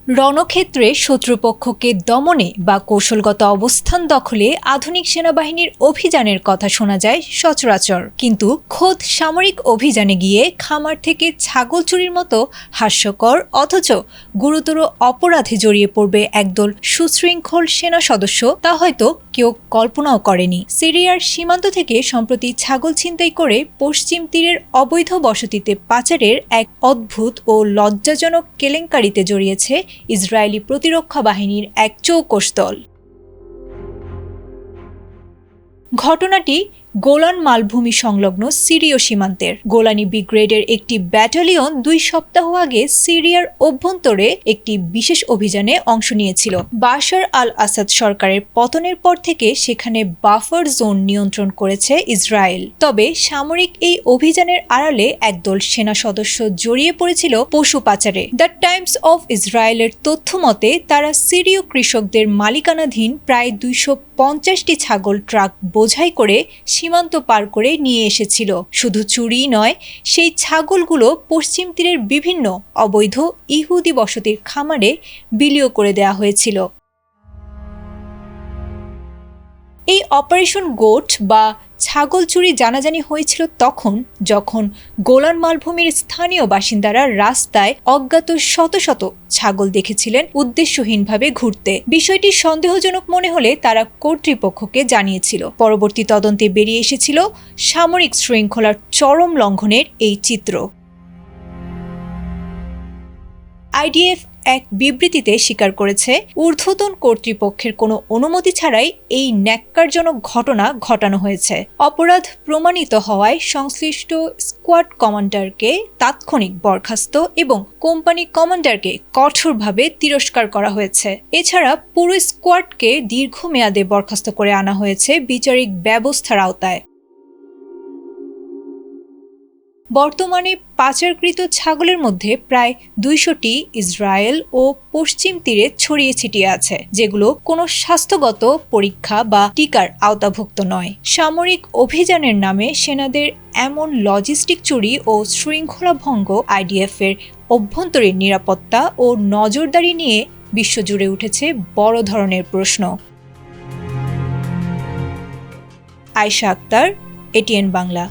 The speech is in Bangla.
রণক্ষেত্রে শত্রুপক্ষকে দমনে বা কৌশলগত অবস্থান দখলে আধুনিক সেনাবাহিনীর অভিযানের কথা শোনা যায় সচরাচর, কিন্তু খোদ সামরিক অভিযানে গিয়ে খামার থেকে ছাগল চুরির মতো হাস্যকর অথচ গুরুতর অপরাধে জড়িয়ে পড়বে একদল সুশৃঙ্খল সেনা সদস্য, তা হয়তো কেউ কল্পনাও করেনি। সিরিয়ার সীমান্ত থেকে সম্প্রতি ছাগল ছিনতাই করে পশ্চিম তীরের অবৈধ বসতিতে পাচারের এক অদ্ভুত ও লজ্জাজনক কেলেঙ্কারিতে জড়িয়েছে ইসরায়েলি প্রতিরক্ষা বাহিনীর এক চৌকস দল। ঘটনাটি গোলান মালভূমি সংলগ্ন সিরীয় সীমান্তের। গোলানি ব্রিগেডের একটি ব্যাটালিয়ন 2 সপ্তাহ আগে সিরিয়ার অভ্যন্তরে একটি বিশেষ অভিযানে অংশ নিয়েছিল। বাশার আল আসাদ সরকারের পতনের পর থেকে সেখানে বাফার জোন নিয়ন্ত্রণ করেছে ইসরায়েল। তবে সামরিক এই অভিযানের আড়ালে একদল সেনা সদস্য জড়িয়ে পড়েছিল পশু পাচারে। দ্য টাইমস অফ ইসরায়েলের তথ্য মতে তারা সিরীয় কৃষকদের মালিকানাধীন প্রায় 250টি ছাগল ট্রাক বোঝাই করে সীমান্ত পার করে নিয়ে এসেছিল। শুধু চুরিই নয়, সেই ছাগলগুলো পশ্চিম তীরের বিভিন্ন অবৈধ ইহুদি বসতির খামারে বিলীয় করে দেওয়া হয়েছিল। এই অপারেশন গোট বা ছাগল চুরি জানাজানি হয়েছিল তখন যখন গোলান মালভূমির স্থানীয় বাসিন্দারা রাস্তায় অজ্ঞাত শত শত ছাগল দেখেছিলেন উদ্দেশ্যহীনভাবে ঘুরতে। বিষয়টি সন্দেহজনক মনে হলে তারা কর্তৃপক্ষকে জানিয়েছিল। পরবর্তী তদন্তে বেরিয়ে এসেছিল সামরিক শৃঙ্খলার চরম লঙ্ঘনের এই চিত্র। আইডিএফ এক বিবৃতিতে স্বীকার করেছে, ঊর্ধ্বতন কর্তৃপক্ষের কোনো অনুমতি ছাড়াই এই ন্যাক্কারজনক ঘটনা ঘটানো হয়েছে। অপরাধ প্রমাণিত হওয়ায় সংশ্লিষ্ট স্কোয়াড কমান্ডারকে তাৎক্ষণিক বরখাস্ত এবং কোম্পানি কমান্ডারকে কঠোরভাবে তিরস্কার করা হয়েছে। এছাড়া পুরো স্কোয়াডকে দীর্ঘমেয়াদে বরখাস্ত করে আনা হয়েছে বিচারিক ব্যবস্থার আওতায়। বর্তমানে পাচারকৃত ছাগলের মধ্যে প্রায় 200টি ইসরায়েল ও পশ্চিম তীরে ছড়িয়ে ছিটিয়ে আছে, যেগুলো কোনো স্বাস্থ্যগত পরীক্ষা বা টিকার আওতাভুক্ত নয়। সামরিক অভিযানের নামে সেনাদের এমন লজিস্টিক চুরি ও শৃঙ্খলা ভঙ্গ আইডিএফ এর অভ্যন্তরীণ নিরাপত্তা ও নজরদারি নিয়ে বিশ্বজুড়ে উঠেছে বড় ধরনের প্রশ্ন। আয়েশা আক্তার, এটিএন বাংলা।